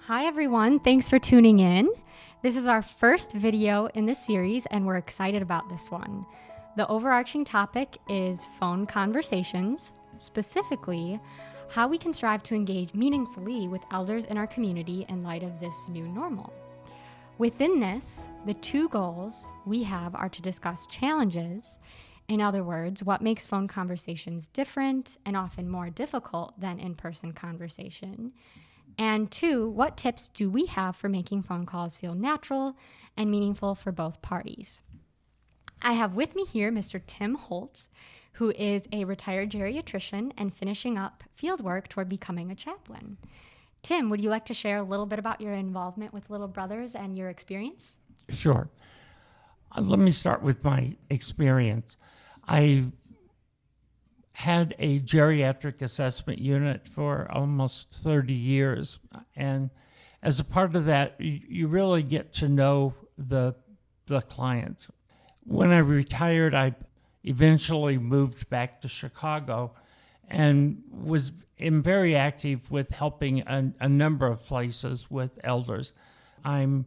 Hi everyone, thanks for tuning in. This is our first video in this series and we're excited about this one. The overarching topic is phone conversations, specifically how we can strive to engage meaningfully with elders in our community in light of this new normal. Within this, the two goals we have are to discuss challenges. In other words, what makes phone conversations different and often more difficult than in-person conversation. And two, what tips do we have for making phone calls feel natural and meaningful for both parties? I have with me here Mr. Tim Holt, who is a retired geriatrician and finishing up fieldwork toward becoming a chaplain. Tim, would you like to share a little bit about your involvement with Little Brothers and your experience? Sure. Let me start with my experience. I had a geriatric assessment unit for almost 30 years. And as a part of that, you really get to know the clients. When I retired, I eventually moved back to Chicago and am very active with helping a number of places with elders. I'm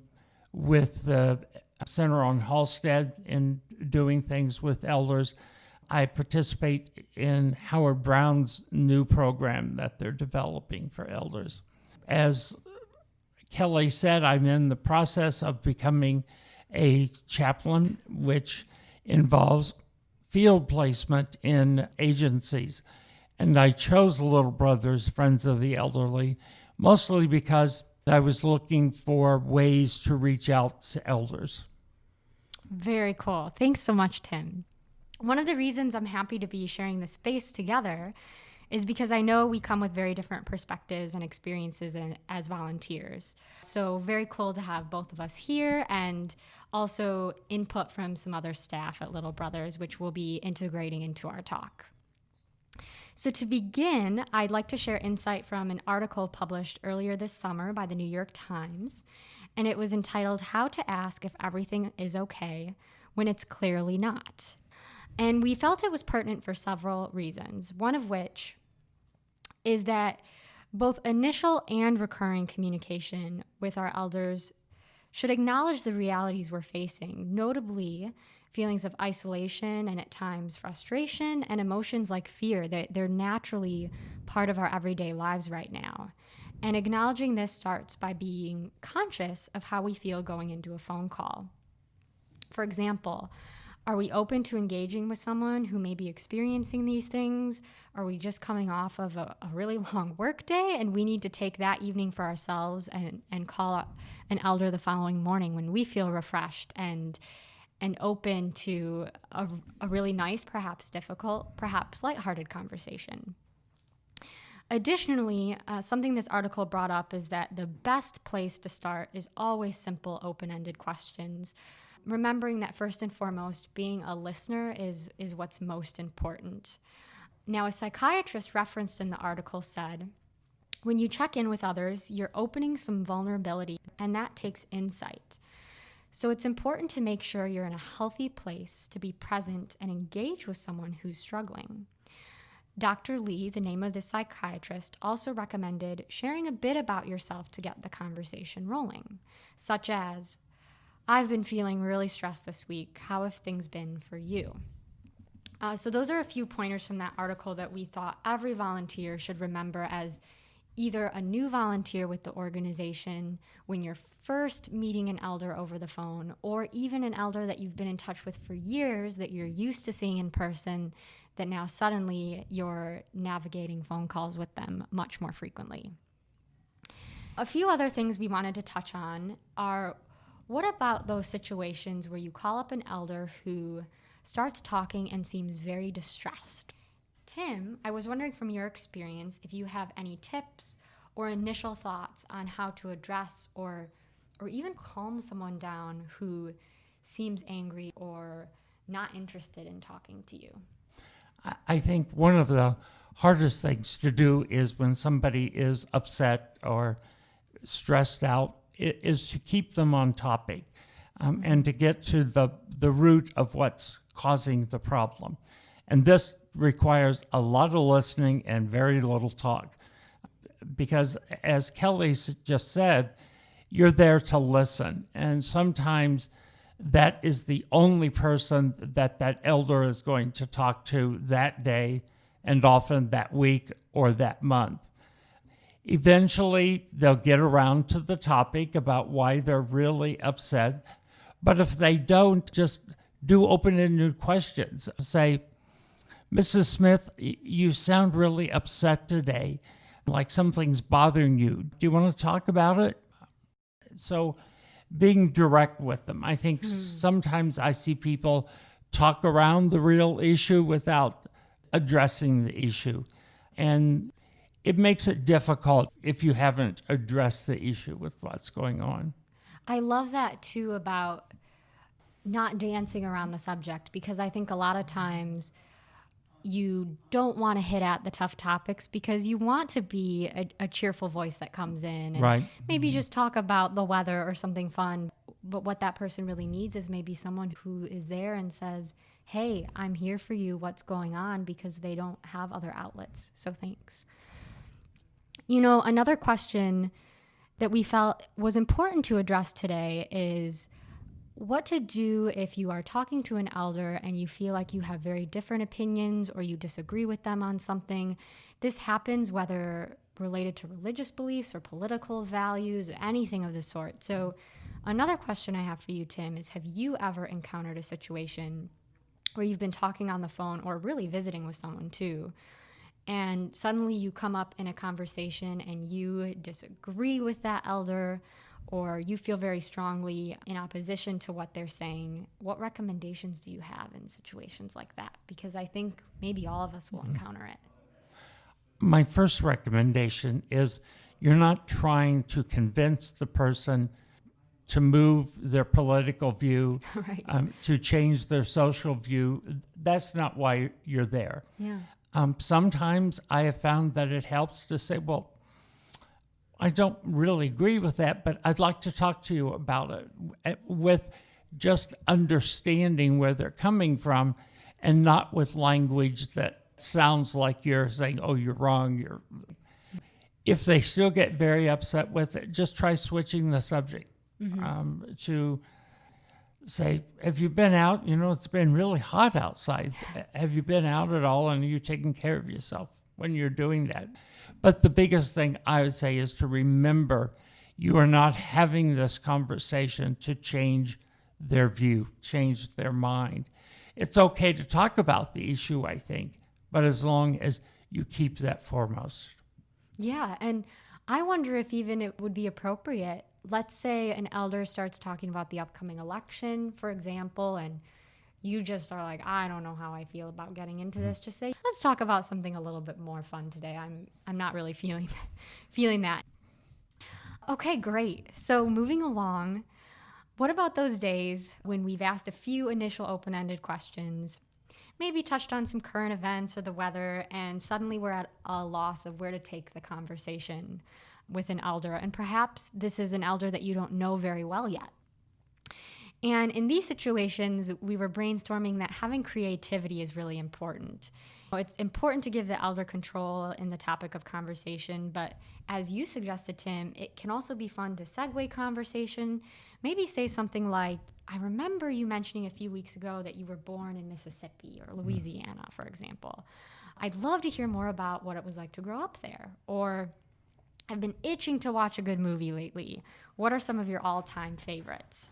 with the Center on Halstead in doing things with elders. I participate in Howard Brown's new program that they're developing for elders. As Kelly said, I'm in the process of becoming a chaplain, which involves field placement in agencies. And I chose Little Brothers Friends of the Elderly, mostly because I was looking for ways to reach out to elders. Very cool. Thanks so much, Tim. One of the reasons I'm happy to be sharing this space together is because I know we come with very different perspectives and experiences as volunteers. So very cool to have both of us here and also input from some other staff at Little Brothers, which we'll be integrating into our talk. So to begin, I'd like to share insight from an article published earlier this summer by the New York Times, and it was entitled How to Ask If Everything is Okay When It's Clearly Not. And we felt it was pertinent for several reasons, one of which is that both initial and recurring communication with our elders should acknowledge the realities we're facing, notably feelings of isolation and at times frustration and emotions like fear that they're naturally part of our everyday lives right now. And acknowledging this starts by being conscious of how we feel going into a phone call. For example, are we open to engaging with someone who may be experiencing these things? Are we just coming off of a really long work day and we need to take that evening for ourselves and call up an elder the following morning when we feel refreshed and open to a really nice, perhaps difficult, perhaps lighthearted conversation? Additionally, something this article brought up is that the best place to start is always simple, open-ended questions. Remembering that first and foremost, being a listener is what's most important. Now, a psychiatrist referenced in the article said, when you check in with others, you're opening some vulnerability, and that takes insight. So it's important to make sure you're in a healthy place to be present and engage with someone who's struggling. Dr. Lee, the name of the psychiatrist, also recommended sharing a bit about yourself to get the conversation rolling, such as, I've been feeling really stressed this week. How have things been for you? So those are a few pointers from that article that we thought every volunteer should remember as either a new volunteer with the organization when you're first meeting an elder over the phone, or even an elder that you've been in touch with for years that you're used to seeing in person, that now suddenly you're navigating phone calls with them much more frequently. A few other things we wanted to touch on are, what about those situations where you call up an elder who starts talking and seems very distressed? Tim, I was wondering from your experience if you have any tips or initial thoughts on how to address or even calm someone down who seems angry or not interested in talking to you. I think one of the hardest things to do is when somebody is upset or stressed out is to keep them on topic and to get to the root of what's causing the problem. And this requires a lot of listening and very little talk. because, as Kelly just said, you're there to listen. And sometimes that is the only person that elder is going to talk to that day, and often that week or that month. Eventually, they'll get around to the topic about why they're really upset. But if they don't, just do open-ended questions. Say, Mrs. Smith, you sound really upset today, like something's bothering you. Do you want to talk about it? So being direct with them. I think sometimes I see people talk around the real issue without addressing the issue. And it makes it difficult if you haven't addressed the issue with what's going on. I love that too about not dancing around the subject, because I think a lot of times you don't want to hit at the tough topics because you want to be a cheerful voice that comes in and Right. maybe just talk about the weather or something fun. But what that person really needs is maybe someone who is there and says, hey, I'm here for you. What's going on? Because they don't have other outlets. So thanks. You know, another question that we felt was important to address today is what to do if you are talking to an elder and you feel like you have very different opinions or you disagree with them on something. This happens whether related to religious beliefs or political values or anything of the sort. So another question I have for you, Tim, is have you ever encountered a situation where you've been talking on the phone or really visiting with someone too, and suddenly you come up in a conversation and you disagree with that elder, or you feel very strongly in opposition to what they're saying? What recommendations do you have in situations like that? Because I think maybe all of us will encounter it. My first recommendation is you're not trying to convince the person to move their political view, Right. To change their social view. That's not why you're there. Yeah. Sometimes I have found that it helps to say, well, I don't really agree with that, but I'd like to talk to you about it, with just understanding where they're coming from and not with language that sounds like you're saying, oh, you're wrong. If they still get very upset with it, just try switching the subject to say, have you been out? You know, it's been really hot outside. Have you been out at all, and are you taking care of yourself when you're doing that? But the biggest thing I would say is to remember you are not having this conversation to change their view, change their mind. It's okay to talk about the issue, I think, but as long as you keep that foremost. Yeah, and I wonder if even it would be appropriate. Let's say an elder starts talking about the upcoming election, for example, and you just are like, I don't know how I feel about getting into this. Just say, let's talk about something a little bit more fun today. I'm not really feeling that. Okay, great. So moving along, what about those days when we've asked a few initial open-ended questions, maybe touched on some current events or the weather, and suddenly we're at a loss of where to take the conversation with an elder, and perhaps this is an elder that you don't know very well yet. And in these situations, we were brainstorming that having creativity is really important. It's important to give the elder control in the topic of conversation, but as you suggested, Tim, it can also be fun to segue conversation. Maybe say something like, I remember you mentioning a few weeks ago that you were born in Mississippi or Louisiana, for example. I'd love to hear more about what it was like to grow up there. Or, I've been itching to watch a good movie lately. What are some of your all-time favorites?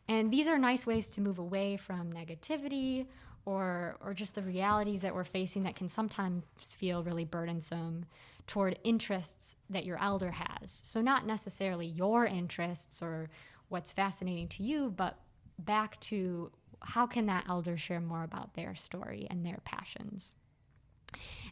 And these are nice ways to move away from negativity or just the realities that we're facing that can sometimes feel really burdensome, toward interests that your elder has. So not necessarily your interests or what's fascinating to you, but back to how can that elder share more about their story and their passions.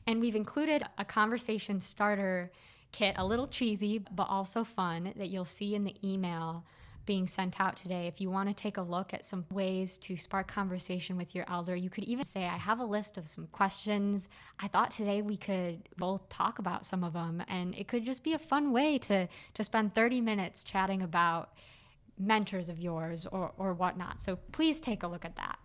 And we've included a conversation starter kit, a little cheesy, but also fun, that you'll see in the email being sent out today. If you want to take a look at some ways to spark conversation with your elder, you could even say, I have a list of some questions. I thought today we could both talk about some of them, and it could just be a fun way to spend 30 minutes chatting about mentors of yours or whatnot. So please take a look at that.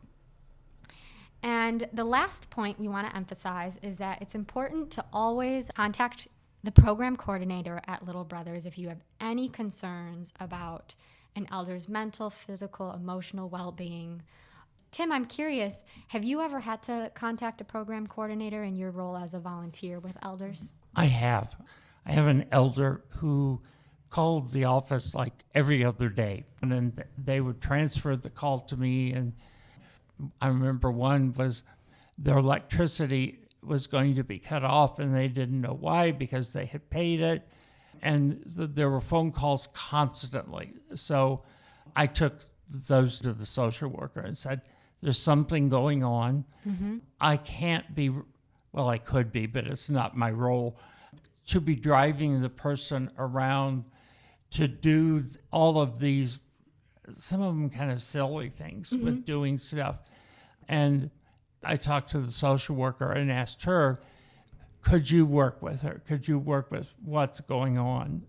And the last point we want to emphasize is that it's important to always contact the program coordinator at Little Brothers if you have any concerns about an elder's mental, physical, emotional well-being. Tim, I'm curious, have you ever had to contact a program coordinator in your role as a volunteer with elders? I have. I have an elder who called the office like every other day, and then they would transfer the call to me. And I remember one was their electricity was going to be cut off, and they didn't know why because they had paid it. And there were phone calls constantly. So I took those to the social worker and said, there's something going on. Mm-hmm. I can't be, well, I could be, but it's not my role to be driving the person around to do all of these, some of them kind of silly things mm-hmm. with doing stuff. And I talked to the social worker and asked her, could you work with her? Could you work with what's going on?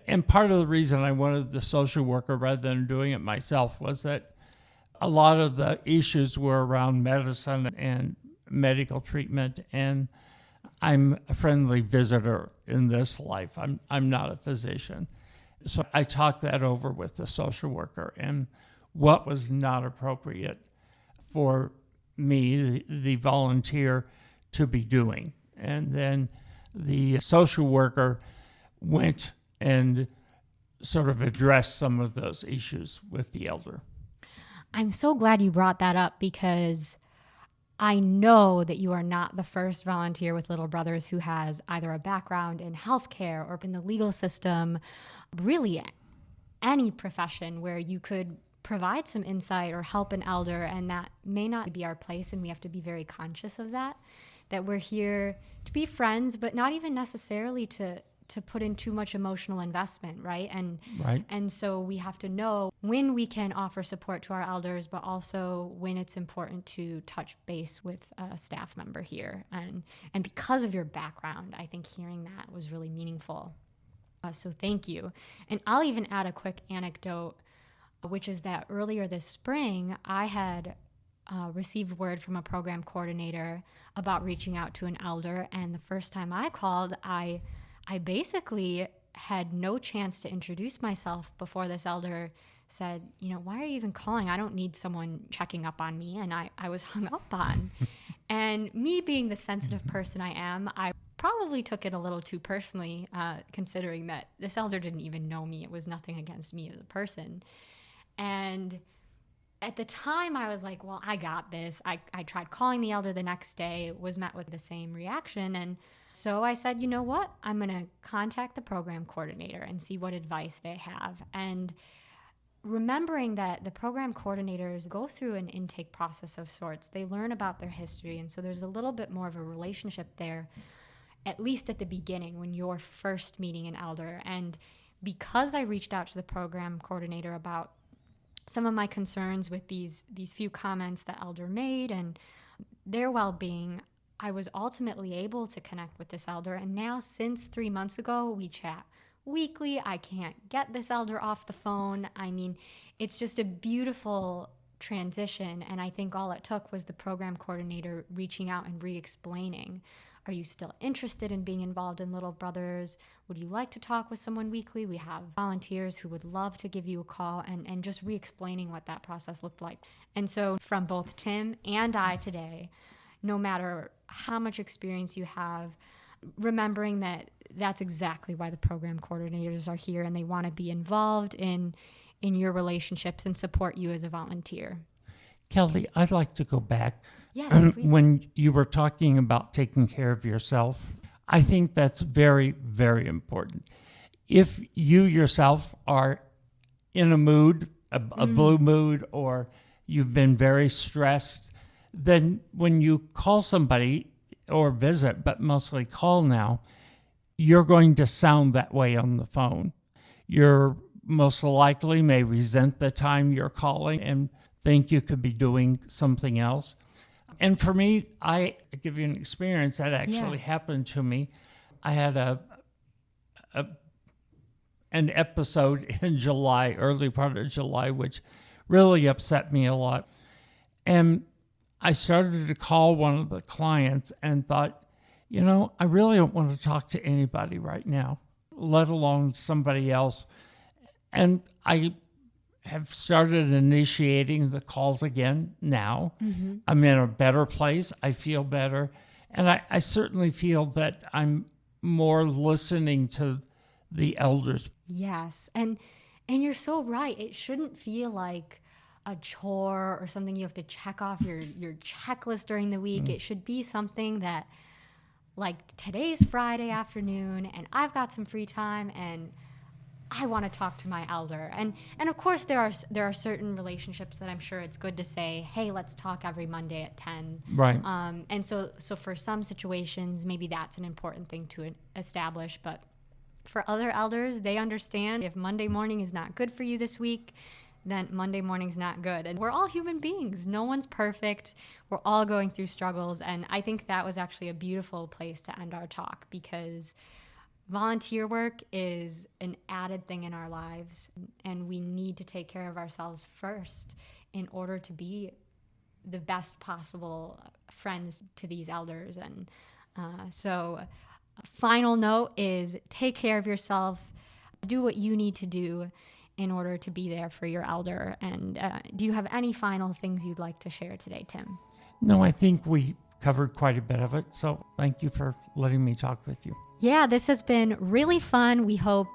And part of the reason I wanted the social worker rather than doing it myself was that a lot of the issues were around medicine and medical treatment, and I'm a friendly visitor in this life. I'm not a physician. So I talked that over with the social worker and what was not appropriate for me, the volunteer, to be doing. And then the social worker went and sort of addressed some of those issues with the elder. I'm so glad you brought that up because I know that you are not the first volunteer with Little Brothers who has either a background in healthcare or in the legal system, really any profession where you could provide some insight or help an elder, and that may not be our place, and we have to be very conscious of that we're here to be friends, but not even necessarily to put in too much emotional investment, right? And so we have to know when we can offer support to our elders, but also when it's important to touch base with a staff member here. And because of your background, I think hearing that was really meaningful. So thank you. And I'll even add a quick anecdote, which is that earlier this spring, I had received word from a program coordinator about reaching out to an elder. And the first time I called, I basically had no chance to introduce myself before this elder said, why are you even calling? I don't need someone checking up on me. And I was hung up on. And me being the sensitive person I am, I probably took it a little too personally, considering that this elder didn't even know me. It was nothing against me as a person. And at the time, I was like, well, I got this. I tried calling the elder the next day, was met with the same reaction. And so I said, you know what? I'm going to contact the program coordinator and see what advice they have. And remembering that the program coordinators go through an intake process of sorts, they learn about their history. And so there's a little bit more of a relationship there, at least at the beginning when you're first meeting an elder. And because I reached out to the program coordinator about some of my concerns with these few comments the elder made and their well-being, I was ultimately able to connect with this elder. And now, since 3 months ago, we chat weekly. I can't get this elder off the phone. I mean, it's just a beautiful transition. And I think all it took was the program coordinator reaching out and re-explaining. Are you still interested in being involved in Little Brothers? Would you like to talk with someone weekly? We have volunteers who would love to give you a call, and just re-explaining what that process looked like. And so from both Tim and I today, no matter how much experience you have, remembering that that's exactly why the program coordinators are here, and they want to be involved in your relationships and support you as a volunteer. Kelly, I'd like to go back. Yes, please. When you were talking about taking care of yourself, I think that's very, very important. If you yourself are in a mood, a blue mood, or you've been very stressed, then when you call somebody or visit, but mostly call now, you're going to sound that way on the phone. You're most likely may resent the time you're calling and think you could be doing something else. And for me, I give you an experience that actually happened to me. I had an episode in July, early part of July, which really upset me a lot. And I started to call one of the clients and thought, I really don't want to talk to anybody right now, let alone somebody else. And I have started initiating the calls again now. I'm in a better place. I feel better. And I certainly feel that I'm more listening to the elders. Yes. And you're so right. It shouldn't feel like a chore or something you have to check off your checklist during the week. It should be something that, like, today's Friday afternoon and I've got some free time and I want to talk to my elder. And of course there are certain relationships that I'm sure it's good to say, hey, let's talk every Monday at 10. Right. And so for some situations, maybe that's an important thing to establish. But for other elders, they understand if Monday morning is not good for you this week, then Monday morning's not good. And we're all human beings. No one's perfect. We're all going through struggles. And I think that was actually a beautiful place to end our talk, because volunteer work is an added thing in our lives, and we need to take care of ourselves first in order to be the best possible friends to these elders. And so final note is take care of yourself, do what you need to do in order to be there for your elder. And do you have any final things you'd like to share today, Tim? No, I think we covered quite a bit of it. So thank you for letting me talk with you. Yeah, this has been really fun. We hope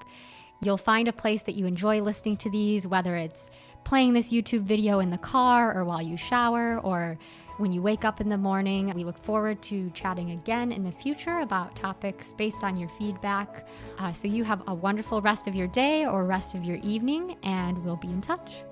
you'll find a place that you enjoy listening to these, whether it's playing this YouTube video in the car or while you shower or when you wake up in the morning. We look forward to chatting again in the future about topics based on your feedback. So you have a wonderful rest of your day or rest of your evening, and we'll be in touch.